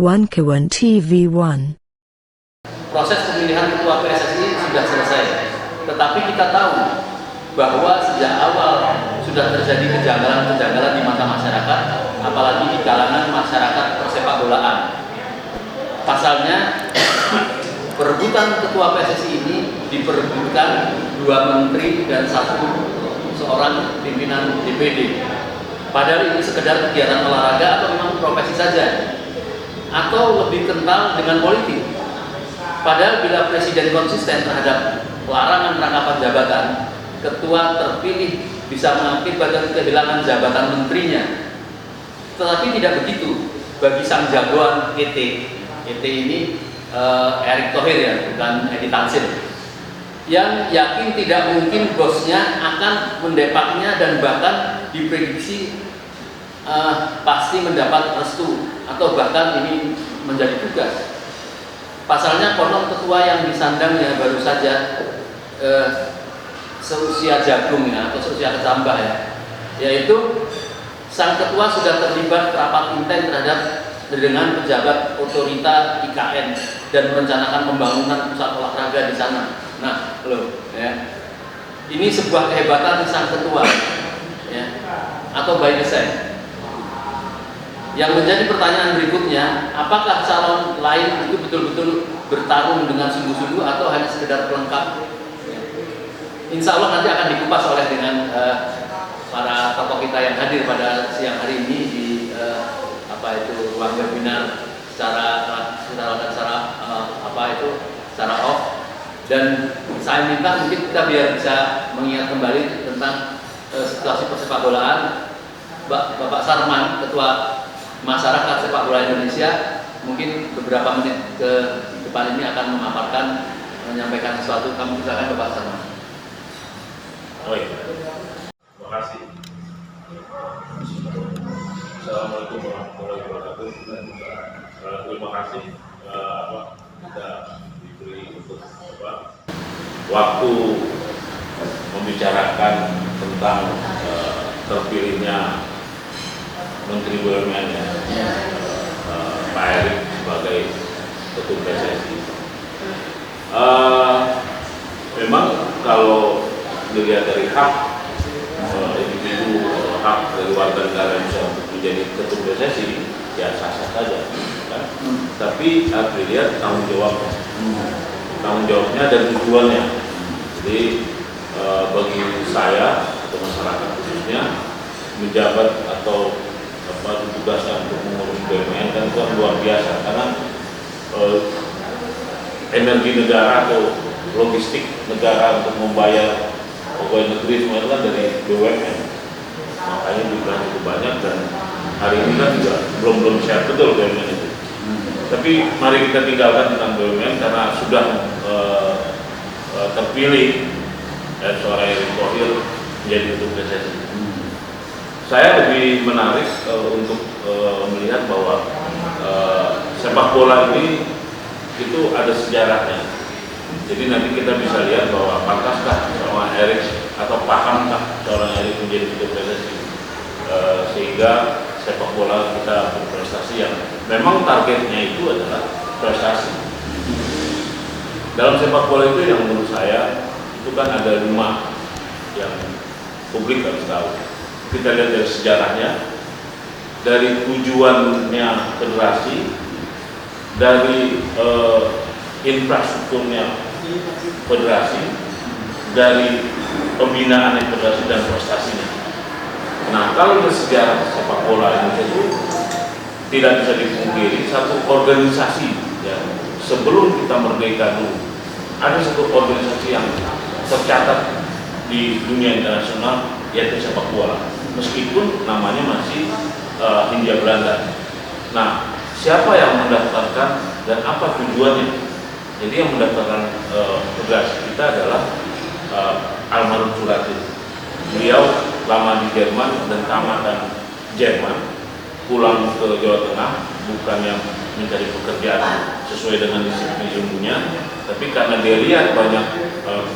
One TV1. Proses pemilihan ketua PSSI sudah selesai, tetapi kita tahu bahwa sejak awal sudah terjadi kejanggalan-kejanggalan di mata masyarakat, apalagi di kalangan masyarakat persepak bolaan. Pasalnya, perebutan ketua PSSI ini diperebutkan 2 menteri dan seorang pimpinan DPD. Padahal ini sekedar kegiatan olahraga atau memang profesi saja, atau lebih kental dengan politik. Padahal bila Presiden konsisten terhadap larangan rangkapan jabatan, ketua terpilih bisa mengakibatkan kehilangan jabatan menterinya. Tetapi tidak begitu bagi sang jagoan ET. ET ini Erick Thohir ya, bukan Edi Tansil, yang yakin tidak mungkin bosnya akan mendepaknya dan bahkan diprediksi pasti mendapat restu atau bahkan ini menjadi tugas. Pasalnya konon ketua yang disandangnya baru saja seusia jagung ya, atau seusia kecambah ya, yaitu sang ketua sudah terlibat rapat inten dengan pejabat otorita IKN dan merencanakan pembangunan pusat olahraga di sana. Nah, ya, ini sebuah kehebatan sang ketua ya, atau by design. Yang menjadi pertanyaan berikutnya, apakah calon lain itu betul-betul bertarung dengan sungguh-sungguh atau hanya sekedar pelengkap? Insya Allah nanti akan dikupas dengan para tokoh kita yang hadir pada siang hari ini di ruang webinar secara off. Dan saya minta mungkin kita biar bisa mengingat kembali tentang situasi persepak bolaan. Bapak Sarman, Ketua Masyarakat Sepak Bola Indonesia, mungkin beberapa menit ke depan ini akan menyampaikan sesuatu. Kamu silakan Bapak Sarman. Baik, terima kasih. Assalamualaikum warahmatullahi wabarakatuh. Terima kasih kita diberi untuk waktu membicarakan tentang terpilihnya Menteri BUMN ya, Pak Erick sebagai Ketua PSSI. Memang kalau dilihat dari hak individu, hak dari warga negara Indonesia untuk menjadi Ketua PSSI, ya sah-sah saja, kan? Tapi harus dilihat tanggung jawabnya dan tujuannya. Jadi bagi saya atau masyarakat khususnya, menjabat atau tugasnya untuk mengurus BUMN kan itu luar biasa, karena energi negara atau logistik negara untuk membayar pegawai negeri semua itu kan dari BUMN. Makanya jumlahnya cukup banyak dan hari ini kan juga belum sehat betul BUMN itu. Tapi mari kita tinggalkan tentang BUMN karena sudah terpilih seorang Erick Thohir menjadi Ketua PSSI. Saya lebih menarik untuk melihat bahwa sepak bola ini itu ada sejarahnya. Jadi nanti kita bisa lihat bahwa pantaskah seorang Erick atau pahamkah seorang Erick menjadi Ketua PSSI sehingga sepak bola kita berprestasi yang memang targetnya itu adalah prestasi. Dalam sepak bola itu yang menurut saya itu kan ada 5 yang publik harus tahu. Kita lihat dari sejarahnya, dari tujuannya federasi, dari infrastrukturnya federasi, dari pembinaan federasi dan prestasinya. Nah, kalau dari sejarah sepak bola Indonesia itu tidak bisa dipungkiri satu organisasi ya, sebelum kita merdeka dulu ada satu organisasi yang tercatat di dunia internasional, yaitu sepak bola. Meskipun namanya masih Hindia Belanda. Nah, siapa yang mendaftarkan dan apa tujuannya? Jadi yang mendaftarkan federasi kita adalah almarhum Suratin. Beliau lama di Jerman dan tamatan Jerman, pulang ke Jawa Tengah, bukan yang mencari pekerjaan sesuai dengan disiplin ilmunya, tapi karena dia lihat banyak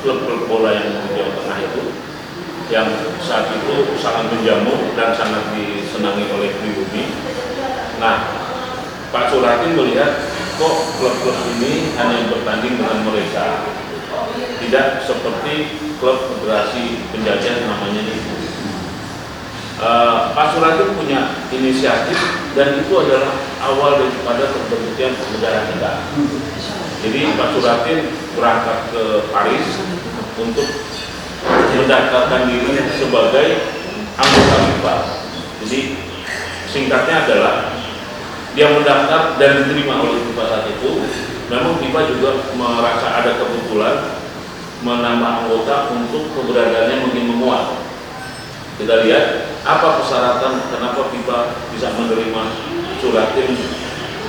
klub-klub bola yang di Jawa Tengah itu yang saat itu sangat menjamu dan sangat disenangi oleh pribumi. Nah, Pak Suratin melihat kok klub-klub ini hanya bertanding dengan mereka, tidak seperti klub federasi penjajah namanya itu. Pak Suratin punya inisiatif dan itu adalah awal daripada terbentuknya negara kita. Jadi Pak Suratin berangkat ke Paris untuk mendaftarkan diri sebagai anggota FIFA. Jadi singkatnya adalah dia mendaftar dan diterima oleh FIFA saat itu. Memang FIFA juga merasa ada kebetulan menambah anggota untuk keberadaannya makin menguat. Kita lihat apa persyaratan kenapa FIFA bisa menerima Suratin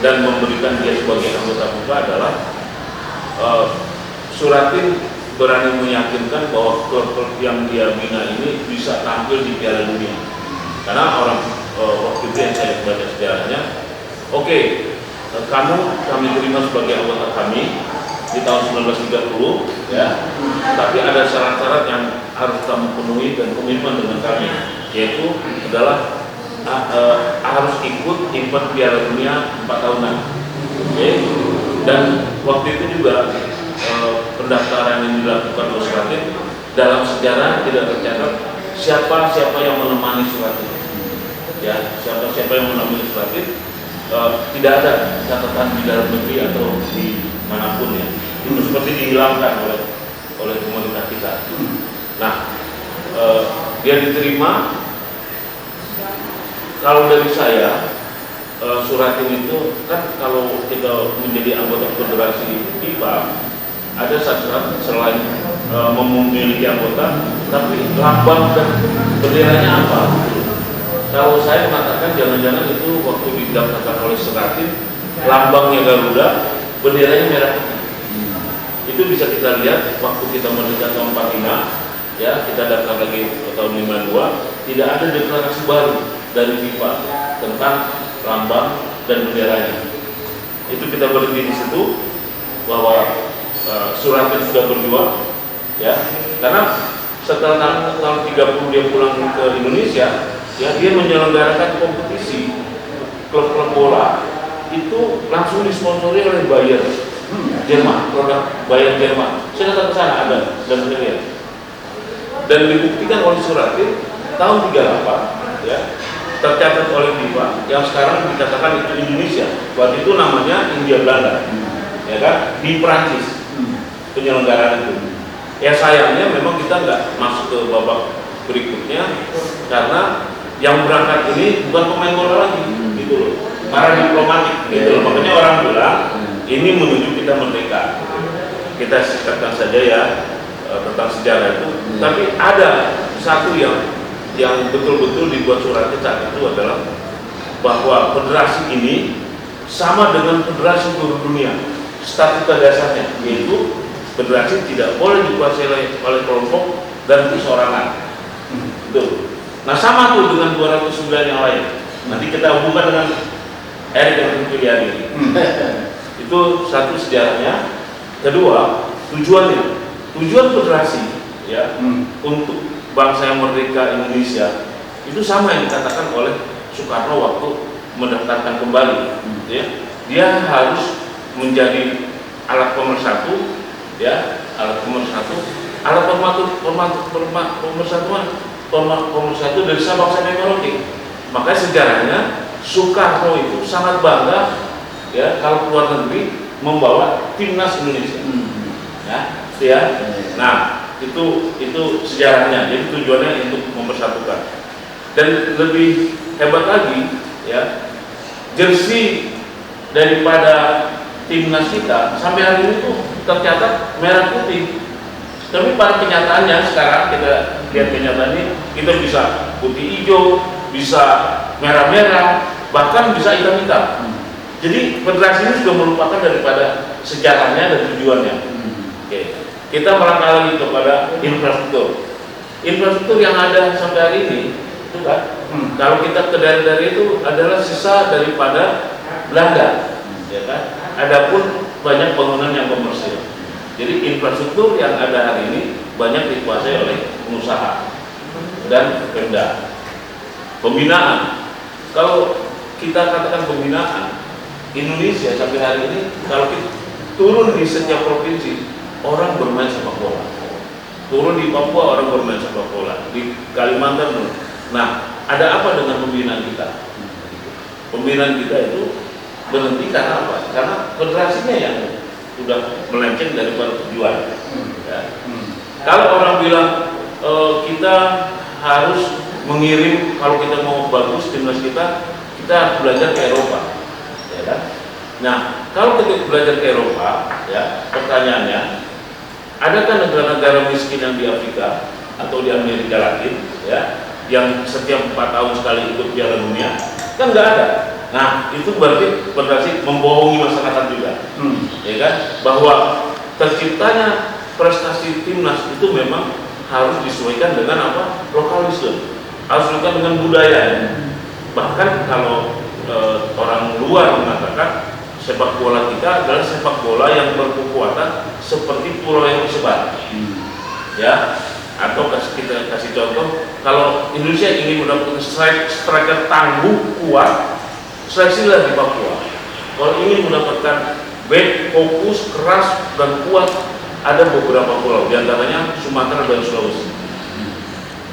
dan memberikan dia sebagai anggota FIFA adalah Suratin berani meyakinkan bahwa klub-klub yang dia bina ini bisa tampil di Piala Dunia. Karena waktu itu yang saya baca sejarahnya, oke, kami terima sebagai anggota kami di tahun 1930, ya, tapi ada syarat-syarat yang harus kamu penuhi dan komitmen dengan kami, yaitu adalah harus ikut event Piala Dunia 4 tahunan. Okay? Dan waktu itu juga pendaftaran yang dilakukan oleh Suratin dalam sejarah tidak tercatat siapa yang menemani Suratin. Ya, siapa yang menemani Suratin, tidak ada catatan di dalam negeri atau di manapun ya. Itu seperti dihilangkan oleh komunitas kita. Nah, dia diterima. Kalau dari saya, Suratin itu kan kalau kita menjadi anggota federasi FIFA ada syarat selain memiliki anggota, tapi lambang dan benderanya apa? Kalau saya mengatakan jangan-jangan itu waktu didaftarkan oleh Suratin, lambangnya Garuda, benderanya merah putih. Itu bisa kita lihat waktu kita merdeka tahun 45, ya, kita daftar lagi ke tahun 52, tidak ada deklarasi baru dari FIFA tentang lambang dan benderanya. Itu kita berhenti di situ bahwa Suratin sudah berjuang, ya, karena setelah tahun 30 dia pulang ke Indonesia, ya, dia menyelenggarakan kompetisi klub-klub bola itu langsung disponsori oleh Bayer Jerman, produk Bayer Jerman. Saya datang ke sana ada dan lihat. Dan dibuktikan oleh Suratin tahun 38, ya, tercatat oleh FIFA yang sekarang dikatakan itu Indonesia. Waktu itu namanya India Belanda, ya kan, di Perancis penyelenggaraan itu. Ya sayangnya memang kita nggak masuk ke babak berikutnya karena yang berangkat ini bukan pemain bola lagi, gitu loh, para diplomatik, gitu loh. Makanya orang bilang ini menuju kita merdeka. Kita sikapkan saja ya tentang sejarah itu. Tapi ada satu yang betul-betul dibuat Suratin saat itu adalah bahwa federasi ini sama dengan federasi seluruh dunia. Statuta dasarnya yaitu federasi tidak boleh dikuasai oleh kelompok dan perseorangan. Itu. Nah sama tuh dengan 209 yang lain. Nanti kita hubungkan dengan Erik dan Pilihan ini. Itu satu sejarahnya. Kedua, tujuan federasi, ya, untuk bangsa yang merdeka Indonesia itu sama yang dikatakan oleh Soekarno waktu mendaftarkan kembali. Ya. Dia harus menjadi alat pemersatu, ya, alat pemersatu dari Sabang sampai Merauke. Makanya sejarahnya Soekarno itu sangat bangga, ya, kalau keluar negeri membawa timnas Indonesia. Ya. Nah, itu sejarahnya. Jadi tujuannya untuk mempersatukan. Dan lebih hebat lagi, ya, jersey daripada timnas kita sampai hari ini tuh tercatat merah putih. Tapi pada kenyataannya sekarang kita lihat kenyataan ini, kita bisa putih hijau, bisa merah-merah, bahkan bisa hitam-hitam. Jadi federasi ini sudah melupakan daripada sejarahnya dan tujuannya. Oke. Kita melangkah lagi kepada infrastruktur. Infrastruktur yang ada sampai hari ini, itu kan, kalau kita ke daerah-daerah itu adalah sisa daripada Belanda. ya kan? Adapun banyak bangunan yang komersil. Jadi infrastruktur yang ada hari ini banyak dikuasai oleh pengusaha dan Pemda. Pembinaan, kalau kita katakan pembinaan, Indonesia sampai hari ini kalau kita turun di setiap provinsi orang bermain sepak bola. Turun di Papua orang bermain sepak bola, di Kalimantan. Nah, ada apa dengan pembinaan kita? Pembinaan kita itu berhenti karena apa? Karena federasinya yang sudah melenceng daripada tujuan. Ya. Kalau orang bilang kita harus mengirim, kalau kita mau bagus timnas kita harus belajar ke Eropa, ya kan? Nah, kalau kita belajar ke Eropa, ya pertanyaannya, adakah negara-negara miskin yang di Afrika atau di Amerika Latin, ya, yang setiap 4 tahun sekali ikut Piala Dunia? Kan nggak ada. Nah, itu berarti membohongi masyarakat juga, ya kan? Bahwa terciptanya prestasi timnas itu memang harus disesuaikan dengan apa? Lokalisme, harus disesuaikan dengan budaya. Bahkan kalau orang luar mengatakan sepak bola kita adalah sepak bola yang berkekuatan seperti pulau yang tersebar, ya. Atau kita kasih contoh, kalau Indonesia ingin mendapatkan striker tangguh kuat, seleksilah di Papua. Kalau ingin mendapatkan back fokus keras dan kuat, ada beberapa pulau, diantaranya Sumatera dan Sulawesi.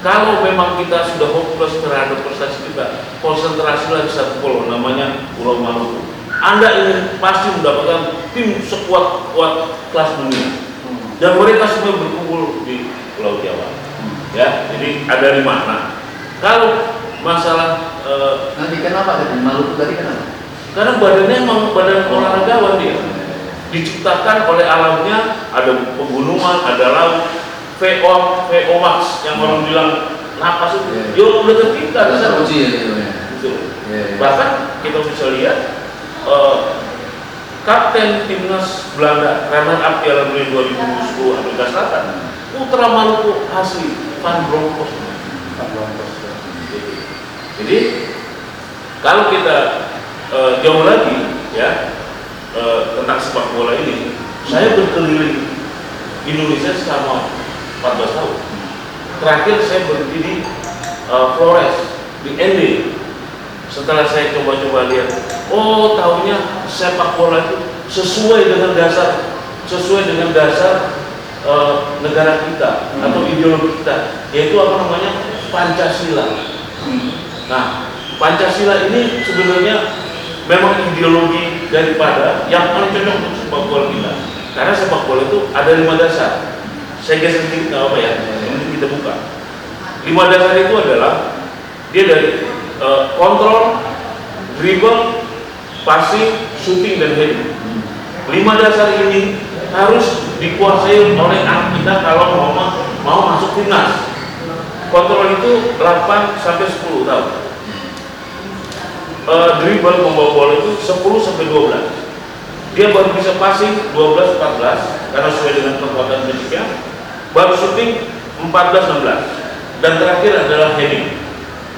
Kalau memang kita sudah fokus terhadap prestasi kita, konsentrasilah di satu pulau, namanya Pulau Maluku. Anda ingin pasti mendapatkan tim sekuat-kuat kelas dunia, dan mereka semua berkumpul di Pulau Jawa. Ya, jadi ada 5. Nah, kalau masalah nanti kenapa tadi Maluku tadi kenapa? karena badannya memang badan olahragawan dia, diciptakan oleh alamnya, ada pegunungan, ada laut, VO max yang orang bilang napas itu, yo udah tercipta di sana. Bahkan kita bisa lihat Kapten Timnas Belanda runner up Piala Dunia 2010 Afrika Selatan, putra Maluku asli Van Bronckhorst. Jadi kalau kita jauh lagi ya tentang sepak bola ini, saya berkeliling Indonesia selama 14 tahun. Terakhir saya berhenti di Flores, di ND. Setelah saya coba-coba lihat, oh tahunya sepak bola itu sesuai dengan dasar negara kita atau ideologi kita, yaitu apa namanya, Pancasila. Nah, Pancasila ini sebenarnya memang ideologi daripada yang paling cocok untuk sepak bola kita, karena sepak bola itu ada 5 dasar. Saya geser sedikit nggak apa ya, ini kita buka. 5 dasar itu adalah dia dari kontrol, dribble, passing, shooting, dan heading. 5 dasar ini harus dikuasai oleh anak kita kalau mau masuk timnas. Kontrol itu 8 sampai 10 tahun. Dribble membawa bola itu 10 sampai 12. Dia baru bisa passing 12 14 karena sesuai dengan kekuatan fisiknya. Baru shooting 14 16. Dan terakhir adalah heading.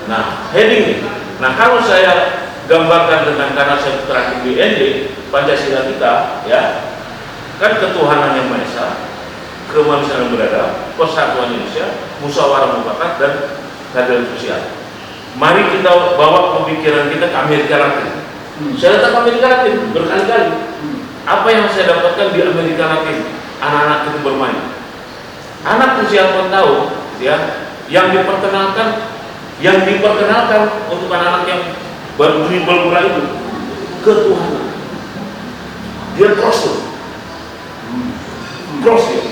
Nah, heading ini. Nah, kalau saya gambarkan dengan, karena saya terakhir di ND, Pancasila kita, ya, kan ketuhanan yang Maha Esa, kemanusiaan yang beradab, persatuan Indonesia, musyawarah mufakat, dan keadilan sosial. Mari kita bawa pemikiran kita ke Amerika Latin. Saya datang ke Amerika Latin berkali-kali. Apa yang saya dapatkan di Amerika Latin? Anak-anak itu bermain. Anak usia 4 tahun, ya, yang diperkenalkan untuk anak-anak yang baru dribble bola itu ketuhanan. Dia cross dia,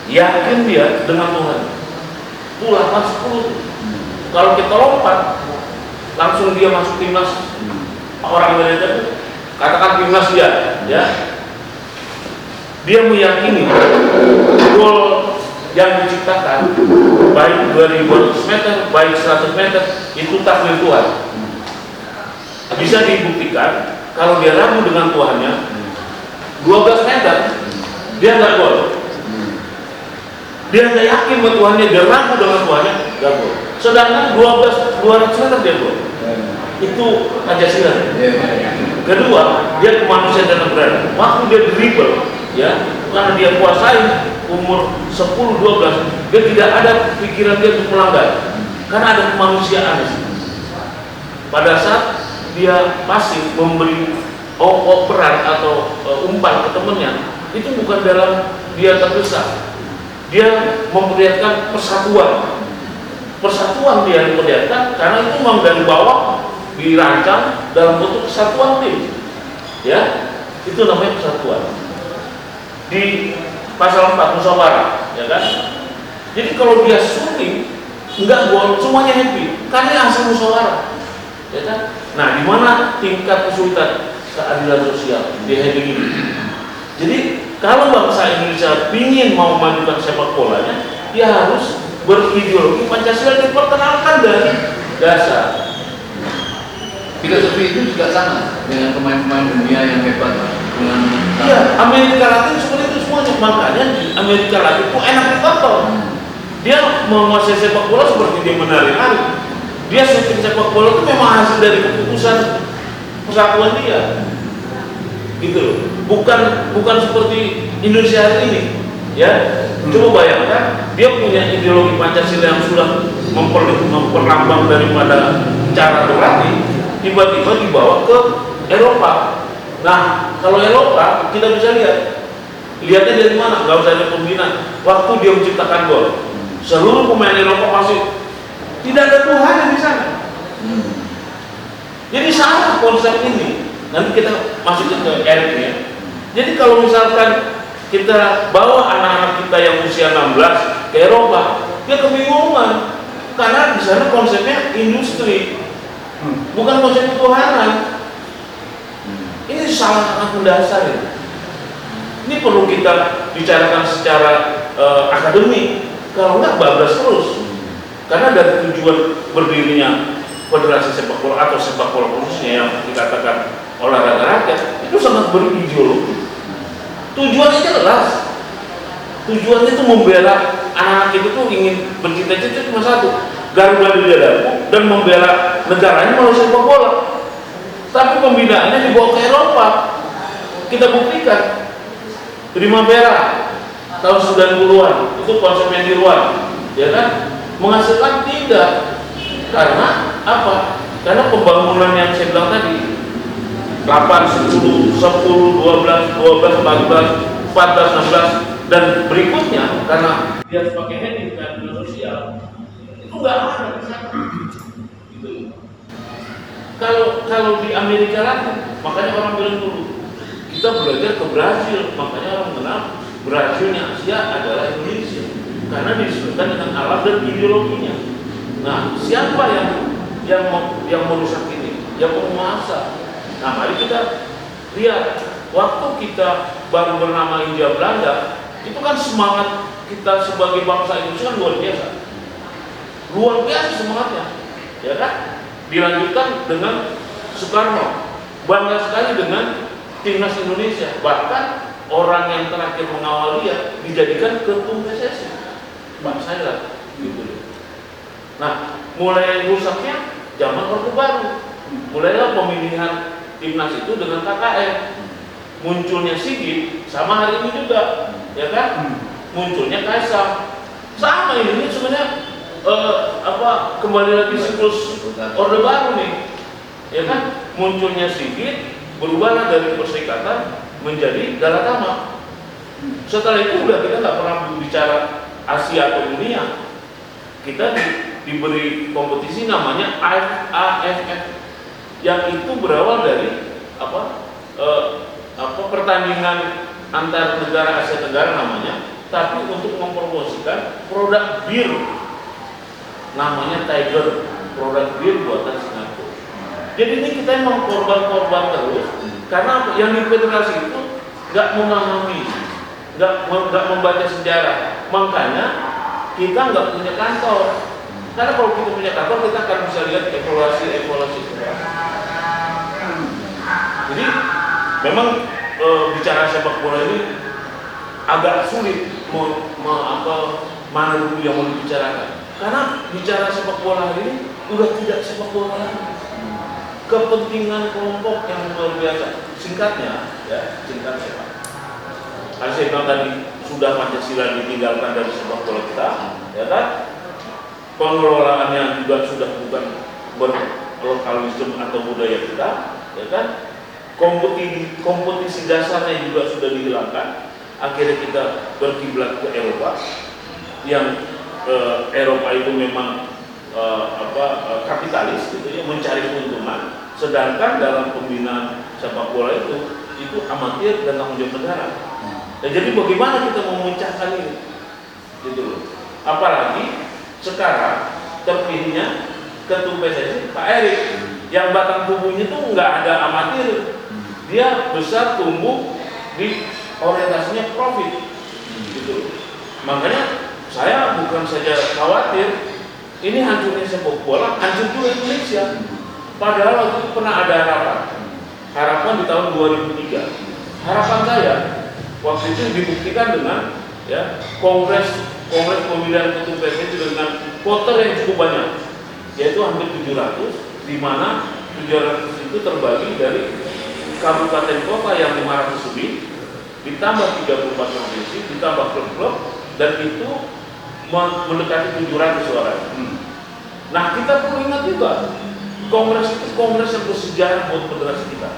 yakin dia dengan Tuhan. Itu 8-10. Kalau kita lompat, langsung dia masuk timnas. Orang Amerika, katakan timnas dia, ya, dia meyakini gol yang diciptakan baik 2200 meter, baik 100 meter itu takdir Tuhan. Bisa dibuktikan kalau dia ragu dengan Tuhannya, 12 meter dia nggak gol. Dia nggak yakin dengan Tuhannya, dia ragu dengan Tuhannya, nggak gol. Sedangkan 200 meter dia gol. Itu Pancasila. Kedua, dia kemanusiaan dalam berada. Waktu dia dribble, ya, karena dia kuasai umur 10-12, dia tidak ada pikiran dia untuk melanggar, karena ada kemanusiaan di situ. Pada saat dia pasif memberi operan atau umpan ke temannya, itu bukan dalam dia tergesa, dia memperlihatkan persatuan. Persatuan dia diperlihatkan karena itu memang dari bawah dirancang dalam bentuk kesatuan tim, ya, itu namanya persatuan. Di pasal 4 musyawarah, ya kan. Jadi kalau dia shooting enggak gol, semuanya happy karena hasil musyawarah, ya kan. Nah, di mana tingkat kesulitan keadilan sosial di heading ini? Jadi kalau bangsa Indonesia ingin mau memajukan sepak bolanya, dia harus berideologi Pancasila diperkenalkan dari dasar. Filosofi itu juga sama dengan pemain-pemain dunia yang hebat. Iya, Amerika Latin seperti itu semuanya. Makanya di Amerika Latin itu enak ditonton. Dia menguasai sepak bola seperti dia menari-nari. Dia syuting sepak bola itu memang hasil dari keputusan persatuan dia. Gitu loh. Bukan seperti Indonesia hari ini. Ya, coba bayangkan dia punya ideologi Pancasila yang sudah memperlambang daripada cara berlatih, tiba-tiba dibawa ke Eropa. Nah, kalau Eropa kita bisa lihatnya dari mana? Gak usah ada pembinaan. Waktu dia menciptakan gol, seluruh pemain Eropa masih tidak ada Tuhan di sana. Jadi salah konsep ini. Nanti kita masukin ke Erik ya. Jadi kalau misalkan kita bawa anak-anak kita yang usia 16 ke Eropa, dia kebingungan karena di sana konsepnya industri, bukan konsep ketuhanan. Ini sangat mendasar ya. Ini perlu kita bicarakan secara akademik. Kalau enggak bablas terus. Karena dari tujuan berdirinya Federasi Sepak Bola atau sepak bola khususnya yang dikatakan olahraga rakyat itu sangat berideologi. Tujuannya jelas. Tujuannya itu membela anak-anak itu tuh ingin bercita-cita cuma satu, Garuda di dadaku, dan membela negaranya melalui sepak bola. Tapi pembinaannya dibawa ke Eropa. Kita buktikan Primavera tahun 90-an itu konsepnya di luar, ya kan? Menghasilkan tidak. Karena apa? Karena pembangunan yang saya bilang tadi 8, 10, 10, 12, 12, 14, 14, 16 dan berikutnya karena dia pakai heading keadilan sosial itu nggak ada di sana. Gitu. Kalau di Amerika Latin, makanya orang bilang dulu kita belajar ke Brasil, makanya orang mengenal Brasilnya Asia adalah Indonesia karena disebutkan dengan alam dan ideologinya. Nah, siapa yang merusak ini? Yang penguasa. Nah, mari kita lihat waktu kita baru bernama Hindia Belanda, itu kan semangat kita sebagai bangsa Indonesia kan luar biasa semangatnya, ya kan? Dilanjutkan dengan Soekarno, bangga sekali dengan timnas Indonesia, bahkan orang yang terakhir mengawal dia dijadikan ketum PSSI, Pak Saila, gitu. Nah, mulai rusaknya zaman Orde Baru, mulailah pemilihan timnas itu dengan KKN, munculnya Sigit sama hari ini juga, ya kan? Munculnya Kaisang, sama ini sebenarnya kembali lagi siklus Orde Baru nih, ya kan? Munculnya Sigit berubahlah dari Perserikatan menjadi Galatama. Setelah itu udah kita nggak pernah bicara Asia atau dunia, kita diberi kompetisi namanya AFF. Yang itu berawal dari pertandingan antar negara Asia Tenggara namanya, tapi untuk mempromosikan produk bir namanya Tiger, produk bir buatan Singapura. Jadi ini kita emang korban-korban terus karena yang di federasi itu nggak memahami, nggak membaca sejarah, makanya kita nggak punya kantor. Karena kalau kita punya kantor, kita akan bisa lihat evaluasi. Jadi memang bicara sepak bola ini agak sulit mana dulu yang mau dibicarakan. Karena bicara sepak bola hari ini udah tidak sepak bola lagi. kepentingan kelompok yang luar biasa. Singkatnya, Pak. Karena saya bilang tadi sudah Pancasila ditinggalkan dari sepak bola kita, ya kan? Pengelolaannya juga sudah bukan berlokalisme atau budaya kita, ya kan? Kompetisi dasarnya juga sudah dihilangkan. Akhirnya kita berkiblat ke Eropa, yang Eropa itu memang kapitalis, gitu ya, mencari keuntungan. Sedangkan dalam pembinaan sepak bola itu amatir dan tanggung jawab negara. Dan jadi bagaimana kita memecahkan ini, gitu loh. Apalagi sekarang terpilihnya ketua PSSI Pak Erik, yang batang tubuhnya itu nggak ada amatir, dia besar tumbuh di orientasinya profit, gitu. Makanya saya bukan saja khawatir ini hancurnya sepak bola, hancur juga Indonesia. Padahal waktu itu pernah ada harapan di tahun 2003. Harapan saya waktu itu dibuktikan dengan kongres pemilihan ketua PSSI dengan voter yang cukup banyak, yaitu hampir 700, di mana 700 itu terbagi dari kabupaten kota yang 500 lebih, ditambah 34 provinsi, ditambah klub-klub, dan itu mendekati 700 suara. Nah, kita perlu ingat juga, kongres itu kongres yang bersejarah buat federasi kita.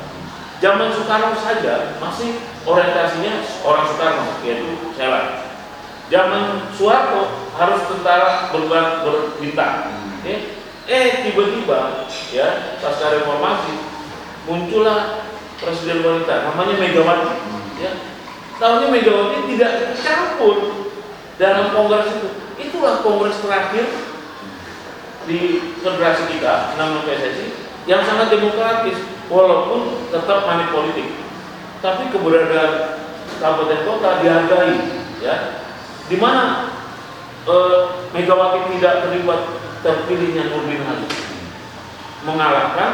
Zaman Soekarno saja masih orientasinya orang Soekarno, yaitu Sela. Zaman Soeharto harus tentara berbintang. Tiba-tiba pasca reformasi muncullah presiden wanita namanya Megawati. Tahunya Megawati tidak tercampur dalam kongres itu. Itulah kongres terakhir di federasi kita, namanya PSSI, yang sangat demokratis, walaupun tetap money politik. Tapi keberadaan kabupaten kota dihargai, di mana Megawati tidak terlibat terpilihnya Nurdin Halid, mengalahkan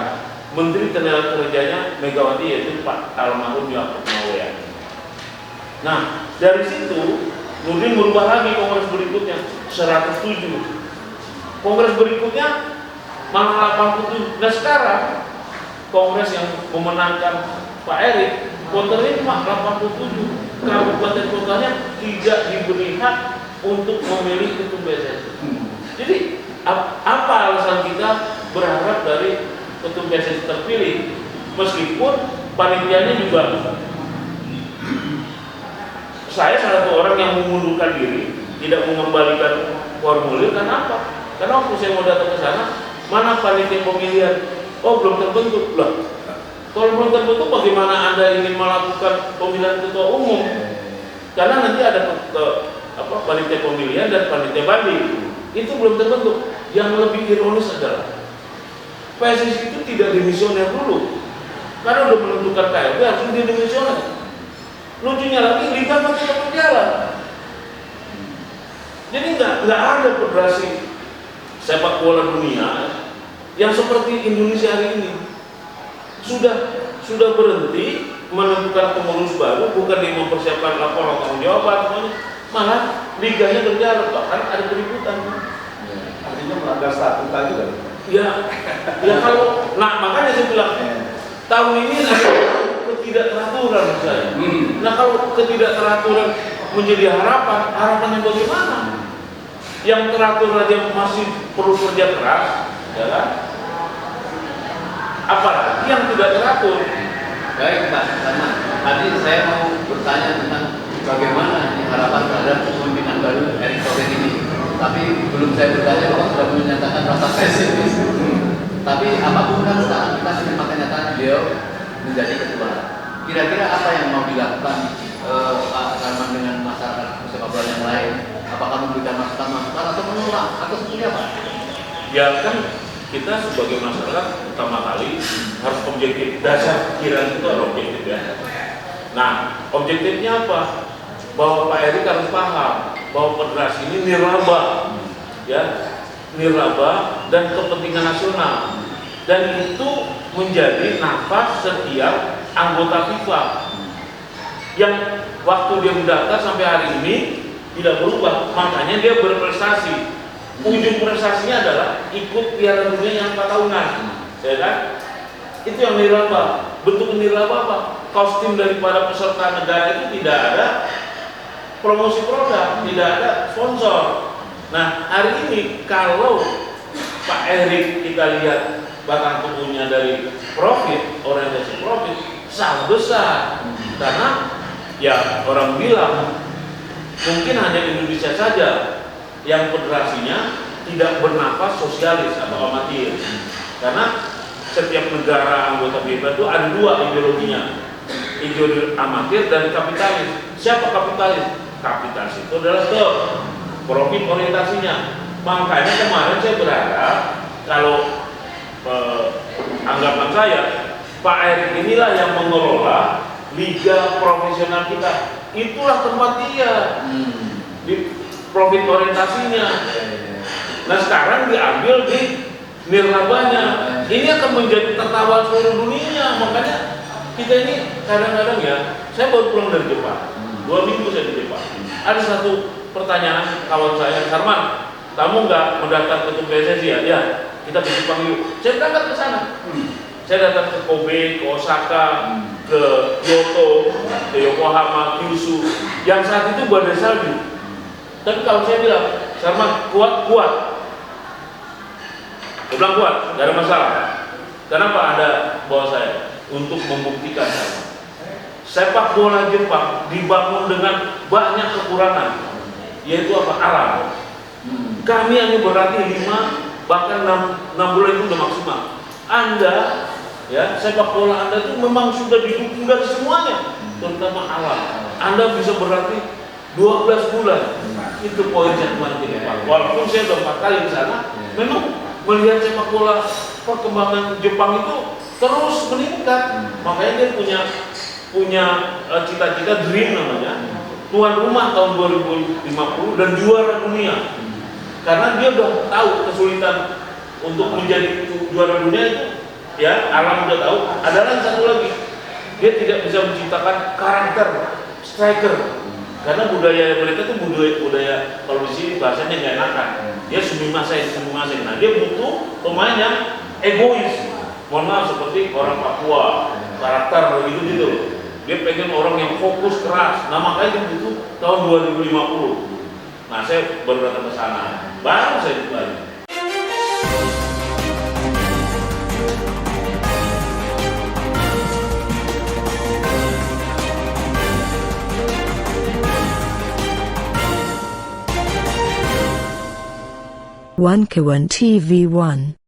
Menteri Tenaga Kerjanya Megawati, yaitu Pak almarhum Yaakob Mawayan. Nah, dari situ Nurdin berubah lagi kongres berikutnya 107. Kongres berikutnya malah 87. Nah, sekarang kongres yang memenangkan Pak Erik, voternya cuma 87. Kabupaten kotanya tidak diberi hak untuk memilih ketua PSSI. Jadi apa alasan kita berharap dari ketua PSSI terpilih, meskipun panitianya juga saya salah satu orang yang mengundurkan diri, tidak mengembalikan formulir. Kenapa? Karena waktu saya mau datang ke sana, mana panitia pemilihan? Oh, belum terbentuk. Lah, kalau belum terbentuk, bagaimana Anda ingin melakukan pemilihan ketua umum? Karena nanti ada panitia pemilihan dan panitia banding. Itu belum terbentuk. Yang lebih ironis adalah PSSI itu tidak dimisioner dulu. Karena udah menentukan KLB harus dimisioner. Lucunya lagi, liga masih tetap berjalan. Jadi nggak ada federasi sepak bola dunia yang seperti Indonesia hari ini. Sudah berhenti menentukan pengurus baru, bukan dia mempersiapkan laporan tanggung jawab semuanya, malah liganya berjalan, bahkan ada keributan. Artinya melanggar statuta juga. Ya kalau, makanya saya bilang tahun ini ada ketidakteraturan saya. Nah, kalau ketidakteraturan menjadi harapannya bagaimana? Yang teratur aja masih perlu kerja keras, ya kan? Apalagi yang tidak teratur. Baik Pak, tadi saya mau bertanya tentang bagaimana harapan terhadap kepemimpinan baru Erick Thohir ini. Tapi belum saya bertanya, Bapak sudah menyatakan rasa pesimis. Tapi apapun kan sekarang kita menerima kenyataan beliau menjadi ketua. Kira-kira apa yang mau dilakukan Pak Sarman dengan masyarakat sepak bola yang lain? Apakah memberikan masukan-masukan atau menolak atau seperti apa? Ya kan kita sebagai masyarakat pertama kali harus objektif. Dasar pikiran itu harus objektif ya. Nah, objektifnya apa? Bahwa Pak Erik harus paham bahwa federasi ini nirlaba, nirlaba dan kepentingan nasional, dan itu menjadi nafas setiap anggota FIFA yang waktu dia mendaftar sampai hari ini tidak berubah. Makanya dia berprestasi. Ujung prestasinya adalah ikut Piala Dunia yang 4 tahunan, ya kan? Itu yang nirlaba. Bentuk nirlaba apa? Kostum daripada peserta negara itu tidak ada promosi produk, tidak ada sponsor. Nah, hari ini kalau Pak Erik kita lihat batang tubuhnya dari profit, orientasi profit sangat besar. Karena ya orang bilang mungkin hanya Indonesia saja yang federasinya tidak bernafas sosialis atau amatir. Karena setiap negara anggota PIBA itu ada dua ideologinya, ideologi amatir dan kapitalis. Siapa kapitalis? Kapitalis itu adalah profit orientasinya. Makanya kemarin saya berharap kalau anggapan saya Pak Erik inilah yang mengelola liga profesional kita. Itulah tempat dia di profit orientasinya. Nah sekarang diambil di nirlabanya. Ini akan menjadi tertawa seluruh dunia. Makanya kita ini kadang-kadang ya, saya baru pulang dari Jepang, 2 minggu saya di Jepang. Ada satu pertanyaan kawan saya, Sarman, kamu nggak mendaftar ke PSSI ya? Ya, kita ke Jepang yuk. Saya berangkat ke sana. Saya datang ke Kobe, ke Osaka, ke Kyoto, ke Yokohama, Kyushu, yang saat itu badai salju. Tapi kalau saya bilang, Sarman kuat. Saya bilang kuat, nggak ada masalah. Kenapa ada bawa saya? Untuk membuktikan saya. Sepak bola Jepang dibangun dengan banyak kekurangan, yaitu apa? Alam. Kami hanya berlatih 5 bahkan 6 bulan itu sudah maksimal. Anda, ya sepak bola Anda itu memang sudah didukung dari semuanya, terutama alam. Anda bisa berlatih 12 bulan. Itu poin yang kemarin di Jepang. Walaupun saya sudah 4 kali ke sana, memang melihat sepak bola perkembangan Jepang itu terus meningkat. Makanya dia punya cita-cita, dream namanya, tuan rumah tahun 2050 dan juara dunia. Karena dia udah tahu kesulitan untuk menjadi juara dunia itu, ya alam udah tahu. Ada lagi satu lagi, dia tidak bisa menciptakan karakter striker. Karena budaya mereka itu budaya kalau di sini bahasanya nggak enakan. Dia sumimasen. Nah dia butuh pemain yang egois. Mohon maaf seperti orang Papua, karakter gitu. Dia pengen orang yang fokus keras. Nah makanya dia butuh tahun 2050. Nah saya baru datang ke sana, baru saya kembali. One Kawan TV 1